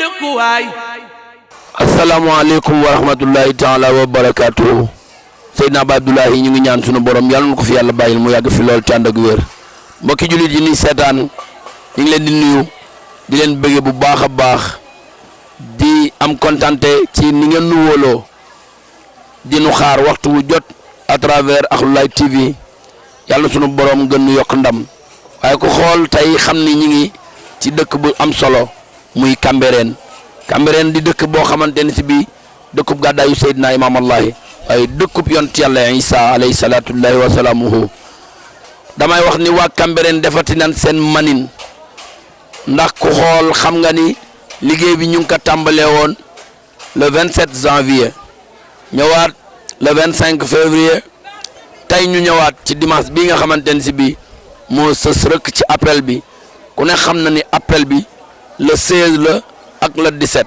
dëkkuwaay. asalaamaaleykum wa rahmatullahi taala wa barakaatu. Seydina Ba Abdoulaye ñu ngi ñaan sunu borom yàlla na ko fi yàlla bàyyil mu yàgg fi lool te ànd ak wér mbokki jullit yi ni seetaan ñu ngi leen di nuyu di leen bëgge bu baax a baax di am kontante ci ni ngeen nu wóoloo di nu xaar waxtu wu jot à travers Ahlulaay TV yàlla sunu borom gën nu yokk ndam waaye ku xool tey xam ni ñi ngi ci dëkk bu am solo muy Cambérène di dëkk boo xamante ni si bii dëkkub gàddaayu Seydina Imaam Allahi waaye dëkkub yont yàlla Isa alayhi salaatullahi wa salaamuhu damay wax ni waa Cambérène defati nan seen manin ndax ku xool xam nga ni liggéey bi ñu ngi ko tàmbalee woon le 27 janvier ñëwaat le 25 février tey ñu ñëwaat ci dimanche bii nga xamante ne si bii moo sës rëkk ci appel bi ku ne xam na ni appel bi le 16 la ak le 17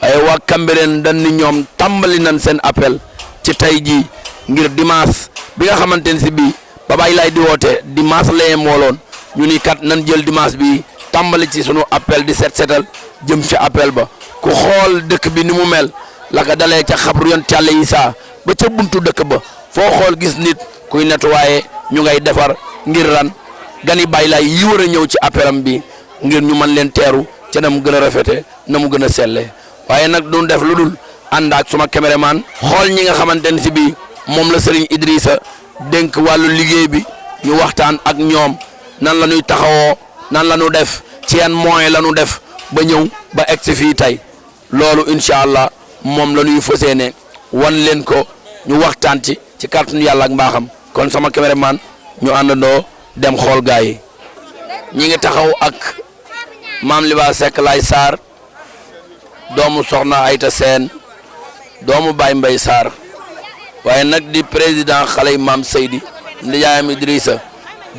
waaye waa Cambérène dañ ni ñoom tàmbali nañ seen appel ci tey jii ngir dimanche bi nga xamante ne si bii ba Baay Laay di woote dimanche la mooloon ñu ni kat nan jël dimanche bi tàmbali ci sunu appel di setal jëm ci appel ba ku xool dëkk bi ni mu mel la ko dalee ca xabru yont Yàlla Isaa ba ca buntu dëkk ba foo xool gis nit kuy nettoyé ñu ngay defar ngir ran gani Baay Laay yi war a ñëw ci appelam bi ngir ñu mën leen teeru ca na mu gën a rafete na mu gën a selle waaye nag duñ def lu dul ànd ak suma caméraman xool ñi nga xamante ne si bii moom la Serigne Idrissa dénk wàllu liggéey bi ñu waxtaan ak ñoom nan la ñuy taxawoo nan la ñu def ci yan moyen la ñu def ba ñëw ba egsi fii tey loolu incha allah moom la ñuy fas yéene wan leen ko ñu waxtaan ci kàttanu yàlla ak mbaaxam kon sama caméraman ñu àndandoo dem xool gaa yi ñi ngi taxaw ak maam Liba Seck Laay Sarr doomu soxna Ayta Seen doomu Baye Mbay Sarr waaye nag di président xale yi maam Seydi ndijaayam Idrissa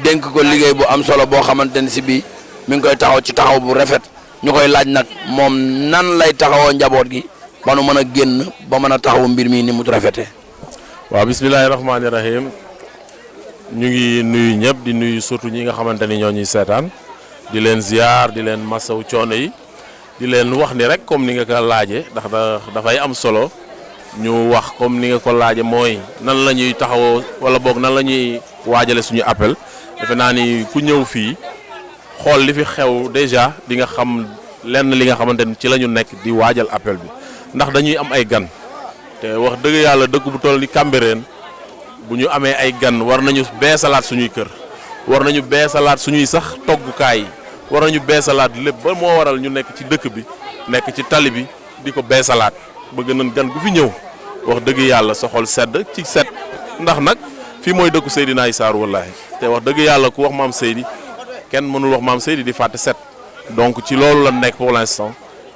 dénk ko liggéey bu am solo boo xamante ne si bii mi ngi koy taxaw ci taxaw bu rafet ñu koy laaj nag moom nan lay taxawoo njaboot gi ba nu mën a génn ba mën a taxawu mbir mi ni mu rafetee. waaw bismillahi rahmaani rahim ñu ngi nuyu ñëpp di nuyu surtout ñi nga xamante ni ñoo ñuy seetaan di leen ziar di leen masaw coono yi di leen wax ni rek comme ni nga ko laajee ndax dafay am solo ñu wax comme ni nga ko laaje mooy nan la ñuy taxawoo wala boog nan la ñuy waajale suñu appel defe naa ni ku ñëw fii xool li fi xew déjà di nga xam lenn li nga xamante ni ci la ñu nekk di waajal appel bi ndax dañuy am ay gan te wax dëgg yàlla dëkk bu toll ni Cambérène bu ñu amee ay gan war nañu beesalaat suñuy kër war nañu beesalaat suñuy sax toggukaay yi war nañu beesalaat lépp ba moo waral ñu nekk ci dëkk bi nekk ci tali bi di ko beesalaat bëgg nañ gan gu fi ñëw wax dëgg yàlla sa xol sedd ci set ndax nag fii mooy dëkku Seydina Issa wallaahi te wax dëgg yàlla ku wax maam Seydi kenn mënul wax maam Seydi di fàtte set donc ci loolu la nekk pour l'instant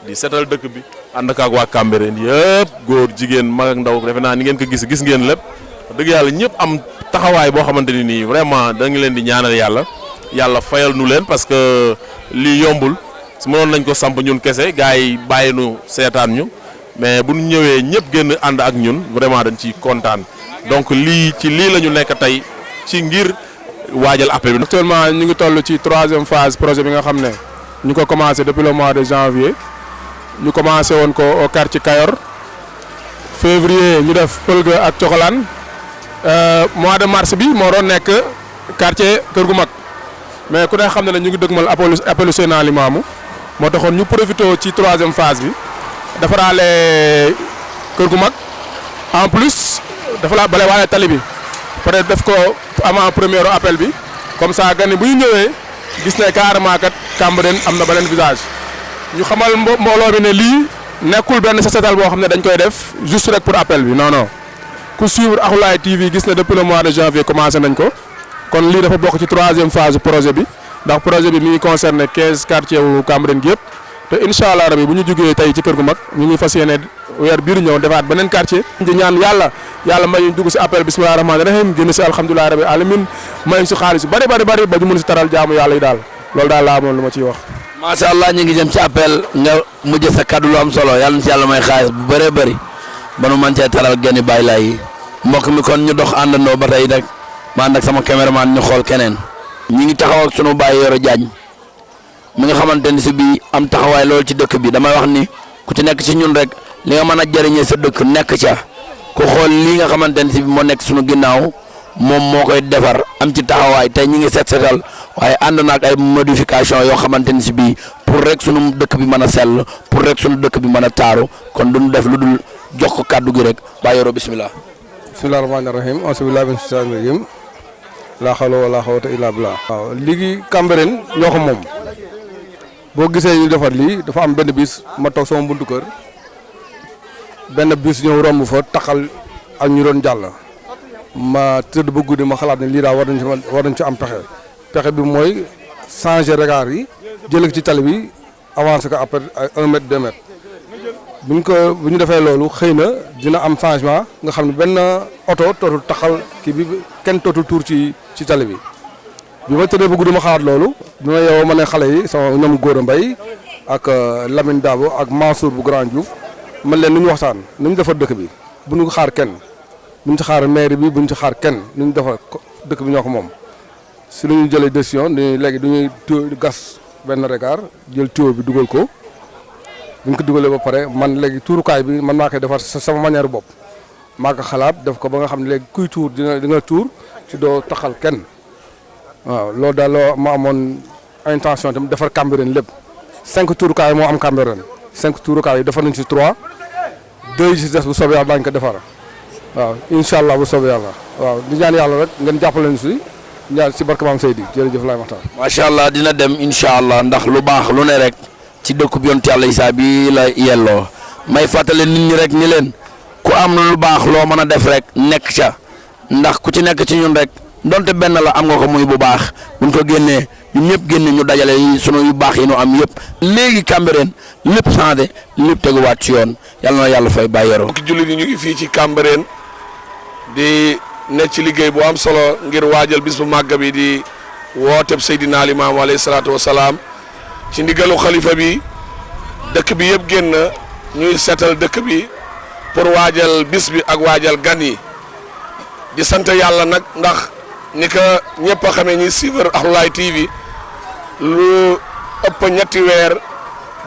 di setal dëkk bi ànd ak waa Cambérène yëpp góor jigéen mag ak ndaw defe naa ni ngeen ko gis ngeen lépp wax dëgg yàlla ñëpp am taxawaay boo xamante ni nii vraiment da nga leen di ñaanal yàlla fayal nu leen parce que lii yombul su mënoon nañ ko samp ñun kese gars yi bàyyi nu seetaan ñu mais bu ñu ñëwee ñëpp génn ànd ak ñun vraiment dañ ciy kontaan donc lii la ñu nekk tey ci ngir waajal appel bi. actuellement ñu ngi toll ci 3e phase projet bi nga xam ne ñu ko commencé depuis le mois de janvier ñu commencé woon ko au quartier Kayor février ñu def Pëlga ak Coxolaan mois de mars bi moo doon nekk quartier Kër gu Mag mais ku ne xam ne ñu ngi dëgmal appelu Seydina Limaamu moo taxoon ñu profité ci 3e phase bi defaraale Kër gu Mag en plus dafa la bale waale tali bi peut-être def ko avant premier appel bi comme ça gan bu ñu ñëwee gis ne carrément kat Cambérène am na beneen visage ñu xamal mbooloo bi ne lii nekkul benn setal boo xam ne dañ koy def juste rek pour appel bi non ku suivre Ahlulaay TV gis ne depuis le mois de janvier commencé nañ ko kon lii dafa bokk ci 3e phase projet bi ndax projet bi mi ngi concerné 15 quartiers wu Cambérène gi yëpp te incha allah rabi bu ñu jugee tey ci Kër gu Mag ñu ngi fas yéene weer biir ñëw defaat beneen quartier. di ñaan yàlla may ñu dugg si appel bismillahi rahmaani rahim génn si alhamdulilah rabi alamin may si xaalis bari ba ñu mën si taral jaamu yàlla yi daal loolu daal laa amoon lu ma ciy wax. macha allah ñu ngi jëm ci appel nga mujj sa kaddu lu am solo yàlla na si yàlla may xaalis bu bëree bëri ba nu mën cee taral genn Baay Laay yi mbokk mi kon ñu dox àndandoo ba tey rek ma ànd ak sama caméraman ñu xool keneen. ñi ngi taxaw ak sunu baay Yoro Diagne mi nga xamante ni si bii am taxawaay loolu ci dëkk bi damay wax ni ku ci nekk ci ñun rek li nga mën a jëriñee sa dëkk nekk ca ku xool lii nga xamante ni si bii moo nekk suñu ginnaaw moom moo koy defar am ci taxawaay tey ñi ngi setal waaye ànd naag ay modification yoo xamante ni si bii pour rek sunu dëkk bi mën a sell pour rek sunu dëkk bi mën a taaru kon duñu def lu dul jox ko kàddu gi rek Baye Yoro bisimilah. bisimilah rahmaani rahim auzubillahi mina shaytaani rajim laa hawla wala quwwata illa billah. waaw léegi Cambérène ñoo ko moom boo gisee ñu defar lii dafa am benn bis ma toog sama buntu kër benn bis ñëw romb fa taxal ak ñu doon jàll ma tëdd ba guddi ma xalaat ne lii daal war nañ ci am pexe bi mooy changer regard yi jëlee ci tali bi avancé ko après 1 mètre 2 mètres bu ñu defee loolu xëy na dina am changement nga xam ne benn oto tootul taxal kii bi kenn tootul tuur ci tali bi. bi ma tëddee ba guddi ma xalaat loolu bi ma yeewoo ma ne xale yi sama ñoom Gora Mbaye ak Lamine Dabo ak Mansour bu Grand Diouf man leen nu ñu waxtaan nu ñu defar dëkk bi bu ñu xaar kenn bu ñu ci xaar maire bi bu ñu ci xaar kenn nu ñu defar dëkk bi ñoo ko moom. si lu ñu jëlee décision ni léegi du ñuy gas benn regard jël tuyau bi dugal ko bu ñu ko dugalee ba pare man léegi tuurukaay bi man maa koy defar sama manière bopp maa ko xalaat def ko ba nga xam ne léegi kuy tuur di nga tuur ci doo taxal kenn. waaw loolu daal loo ma amoon intention tam defar Cambérène lépp 5 tuurukaay moo am Cambérène 5 tuurukaay yi defar nañ ci 3 2 yi ci des bu soobee yàlla daañu ko defar waaw incha allah bu soobee yàlla waaw di ñaan yàlla rek ngeen jàppale ñu si ñaan si barke maam Seydi jërëjëf laay waxtaan. macha allah dina dem incha allah ndax lu baax lu ne rek ci dëkkub yonent Yàlla Isaa bi la yelloo may fàttale nit ñi rek ni leen ku am lu baax loo mën a def rek nekk ca ndax ku ci nekk ci ñun rek. donte benn la am nga ko muy bu baax buñ ko génnee ñun ñëpp génne ñu dajale yi sunu yu baax yi ñu am yëpp léegi Cambérène lépp changé lépp teguwaat ci yoon yàlla na yàlla fay Baye Yoro. mbokki jullit yi ñu ngi fii ci Cambérène di nekk ci liggéey bu am solo ngir waajal bis bu màgg bi di wooteb Seydina Limaamu alayhi salaatu wa salaam ci ndigalu xalifa bi dëkk bi yëpp génn ñuy seetal dëkk bi pour waajal bis bi ak waajal gan yi di sant yàlla nag ndax. ni ko ñëpp a xamee ñi suivre Ahlulaay TV lu ëpp ñetti weer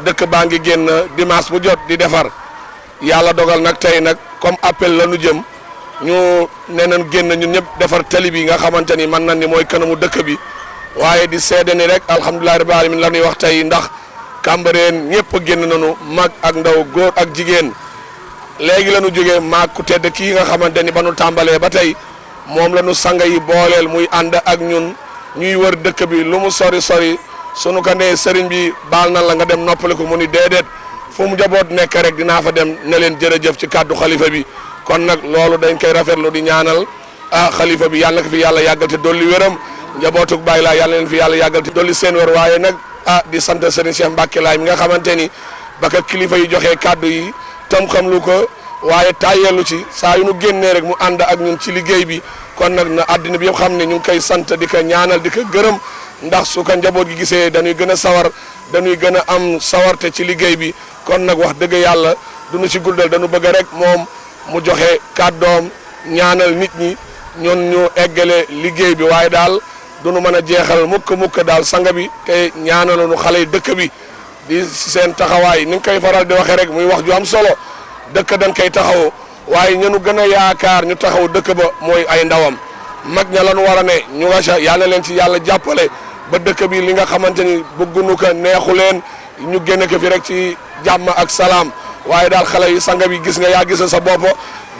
dëkk baa ngi génn dimanche bu jot di defar yàlla dogal nag tey nag comme appel la nu jëm ñu nee nañ génn ñun ñëpp defar tali bi nga xamante ni man nañ ni mooy kanamu dëkk bi waaye di seede ni rek alhamdulilah rabbil alamin la ñuy wax tey ndax Cambérène ñëpp a génn nañu mag ak ndaw góor ak jigéen léegi la ñu jógee maag ku tedd kii nga xamante ni ba nu tàmbalee ba tey. moom la ñu sanga yi booleel muy ànd ak ñun ñuy wër dëkk bi lu mu sori sori sunu ko nee sëriñ bi baal na la nga dem noppali ko mu ni déedéet fu mu jaboot nekk rek dinaa fa dem ne leen jërëjëf ci kàddu xalifa bi kon nag loolu dañ koy rafetlu di ñaanal xalifa bi yàlla na ko fi yàlla yàggal te dolli wéram njabootug bàyyi laa yàlla leen fi yàlla yàggal te dolli seen wér waaye nag di sant sëriñ Cheikh Mbacke Laay mi nga xamante ni ba ka kilifa yi joxee kàddu yi tam xam lu ko waaye tàyyeelu ci saa yu nu génnee rek mu ànd ak ñun ci liggéey bi kon nag na àddina bi yëpp xam ne ñu ngi koy sant di ko ñaanal di ko gërëm ndax su ko njaboot gi gisee dañuy gën a sawar dañuy gën a am sawarte ci liggéey bi kon nag wax dëgg yàlla duñu ci guddal dañu bëgg rek moom mu joxe kàddoom ñaanal nit ñi ñun ñu eggale liggéey bi waaye daal duñu mën a jeexal mukk daal sanga bi te ñaanaloonu xale yi dëkk bi di seen taxawaay ni nga koy faral di waxee rek muy wax ju am solo dëkk dañ koy taxaw waaye ñunu gën a yaakaar ñu taxaw dëkk ba mooy ay ndawam mag ña lañu war a ne ñu nga ca yàlla leen ci yàlla jàppale ba dëkk bi li nga xamante ni bëggunu ko neexu leen ñu génne ko fi rek ci jàmm ak salaam waaye daal xale yi sanga bi gis nga yaa gis sa bopp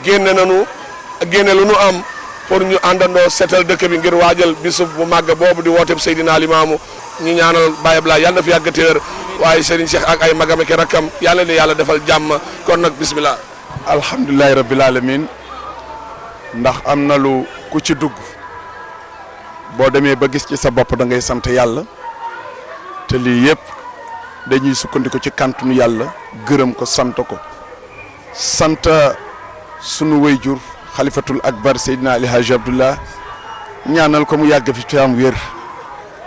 génne lu nu am pour ñu àndandoo seetal dëkk bi ngir waajal bisub bu màgg boobu di wooteeb Seydina Limaamu ñu ñaanal Baye Ablaye yàlla na fi yàgg téer waaye Serigne Cheikh ak ay magam ak rakkam yàlla na yàlla defal jàmm kon nag bismillah. alhamdulilahi rabbil alamin ndax am na lu ku ci dugg boo demee ba gis ci sa bopp da ngay sant yàlla te lii yëpp dañuy sukkandiku ci kàntunu yàlla gërëm ko sant ko sant sunu wayjur xalifatul akbar Seydina Ali Hadj Abdullah ñaanal ko mu yàgg fi ci am wér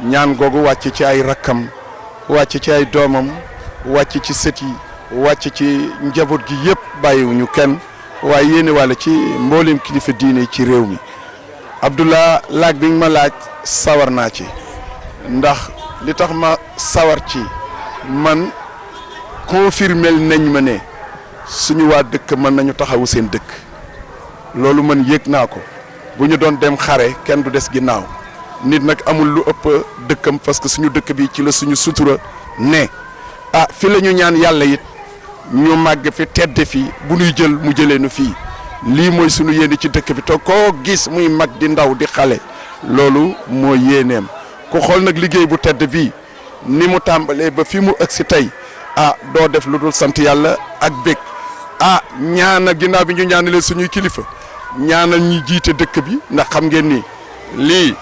ñaan googu wàcc ci ay rakkam wàcc ci ay doomam wàcc ci sët yi wàcc ci njaboot gi yëpp bàyyiwuñu kenn waaye yéene wàlla ci mboolem kilifa diine ci réew mi Abdullah laaj bi nga ma laaj sawar naa ci ndax li tax ma sawar ci man confirmel nañ ma ne suñu waa dëkk mën nañu taxawu seen dëkk loolu man yëg naa ko bu ñu doon dem xare kenn du des ginnaaw nit nag amul lu ëpp dëkkam parce que suñu dëkk bi ci la suñu sutura ne fi la ñu ñaan yàlla it ñu màgg fi tedde fi bu ñuy jël mu jëlee nu fii lii mooy suñu yéene ci dëkk bi te koo gis muy mag di ndaw di xale loolu moo yéeneem ku xool nag liggéey bu tedd bii ni mu tàmbalee ba fi mu ëgsi tey doo def lu dul sant yàlla ak bég ñaana ginnaaw bi ñu ñaanalee suñuy kilifa ñaanal ñi jiite dëkk bi ndax xam ngeen ni lii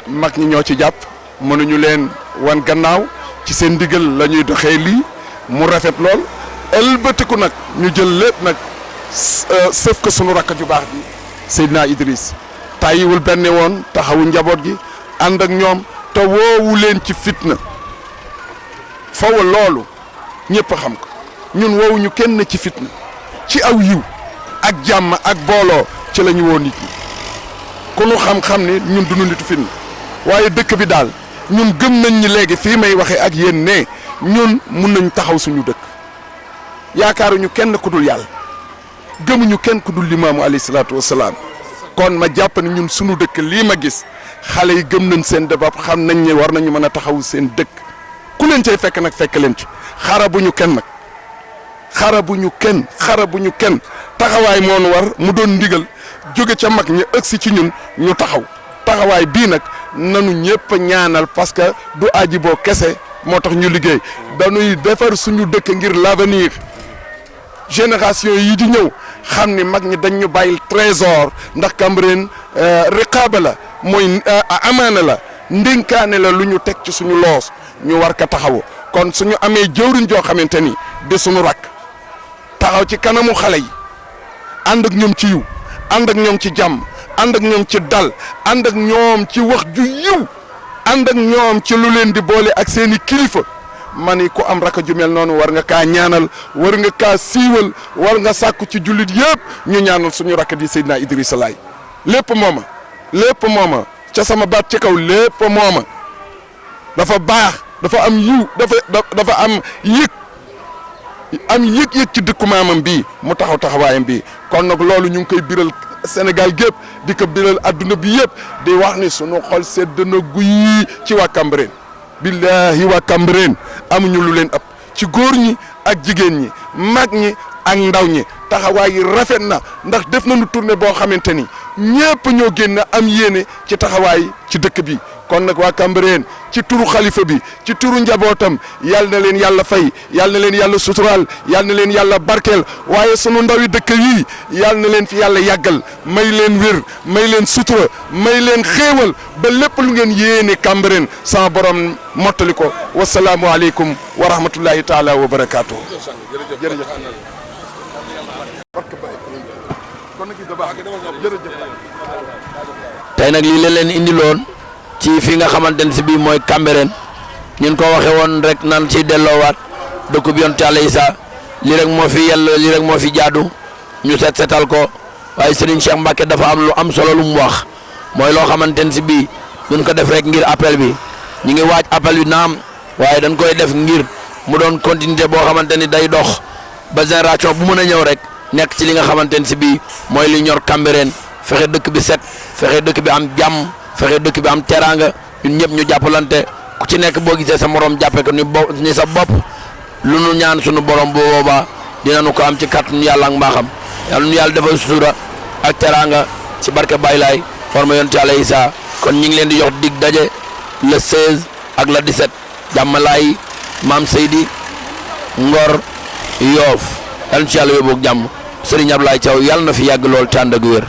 mag ñi ñoo ci jàpp mënuñu leen wan gannaaw ci seen ndigal la ñuy doxee lii mu rafet lool ëlbatiku nag ñu jël lépp nag sëf ko sunu rakk ju baax bi Seydina Idriss tàyyiwul benn woon taxawu njaboot gi ànd ak ñoom te woowu leen ci fitna fawa loolu ñëpp xam ko ñun woowuñu kenn ci fitna ci aw yiw ak jàmm ak booloo ci la ñu woo nit ñi ku nu xam-xam ni ñun du nu nitu fitna waaye dëkk bi daal ñun gëm nañ ñi léegi fii may waxee ak yéen ne ñun mun nañ taxaw suñu dëkk yaakaaruñu kenn ku dul yàlla gëmuñu kenn ku dul limaamu alayhi salaatu wasalaam kon ma jàpp ne ñun suñu dëkk lii ma gis xale yi gëm nañ seen bopp xam nañ ne war nañu mën a taxaw seen dëkk ku leen cay fekk nag fekk leen ci xarabuñu kenn nag xarabuñu kenn taxawaay moonu war mu doon ndigal jóge ca mag ñi ëgsi ci ñun ñu taxawaay bii nag nanu ñëpp ñaanal parce que du aji boo kese moo tax ñu liggéey dañuy defar suñu dëkk ngir l'avenir génération yi di ñëw xam ni mag ñi dañ ñu bàyyil trésor ndax Cambérène riqaaba la mooy amaana la ndénkaane la lu ñu teg ci suñu loos ñu war ko taxawu kon suñu amee jëwriñ joo xamante ni di suñu rakk taxaw ci kanamu xale yi ànd ak ñoom ci yiw ànd ak ñoom ci jàmm ànd ak ñoom ci dal ànd ak ñoom ci wax ju yiw ànd ak ñoom ci lu leen di boole ak seeni kilifa ma ni ku am rakk ju mel noonu war nga kaa ñaanal war nga kaa siiwal war nga sàkku ci jullit yëpp ñu ñaanal suñu rakk di Seydina Idrissa Laye lépp mooma ca sama baat ci kaw lépp mooma dafa baax dafa am yiw dafa am yëg ci dëkku maamam bii mu taxawaayam bii kon nag loolu ñu ngi koy biral Sénégal gépp di ko biral adduna bi yëpp di wax ni sunu xol sedd na guy ci waa Cambérène billahi waa Cambérène amuñu lu leen ëpp ci góor ñi ak jigéen ñi mag ñi ak ndaw ñi taxawaay yi rafet na ndax def nañu tournée boo xamante ni ñëpp ñoo génn am yéene ci taxawaay ci dëkk bi kon nag waa Cambérène ci turu xalifa bi ci turu njabootam yal na leen yàlla fay yal na leen yàlla suturaal yal na leen yàlla barkeel waaye sunu ndawi dëkk yii yal na leen fi yàlla yàggal may leen wér may leen sutura may leen xéewal ba lépp lu ngeen yéene Cambérène sama borom mottali ko wasalaamu aleykum wa rahmatullahi taala wa barakaatu. jërëjëf. tey nag lii leen indiloon ci fi nga xamante ne si bii mooy Cambérène ñun ko waxe woon rek nan ci delloowaat dëkk bi yonent Yàlla Isaa lii rek moo fi yell lii rek moo fi jaadu ñu setal ko waaye Serigne Cheikh Mbacke dafa am lu am solo lu mu wax mooy loo xamante ne si bii duñ ko def rek ngir appel bi ñu ngi waaj appel bi naam waaye dañ koy def ngir mu doon continuité boo xamante ni day dox ba génération bu mën a ñëw rek nekk ci li nga xamante ne si bii mooy li ñor Cambérène fexe dëkk bi set fexe dëkk bi am jàmm fexe dëkk bi am teraanga ñun ñëpp ñu jàppalante ku ci nekk boo gisee sa morom jàppee ko ni sa bopp lu nu ñaan sunu borom bu boobaa dinañu ko am ci kàttanu yàlla ak mbaaxam yàlla nu yàlla defal sutura ak teraanga ci barke Baye Laye forma yonent Yàlla Isaa kon ñu ngi leen di jox dig daje le 16 ak le 17 jàmmalaay maam Seydi Ngor Yoof yàlla na ci yàlla yóbbu ak jàmm Serigne Ablaye Thiaw yàlla na fi yàgg lool te ànd ak wér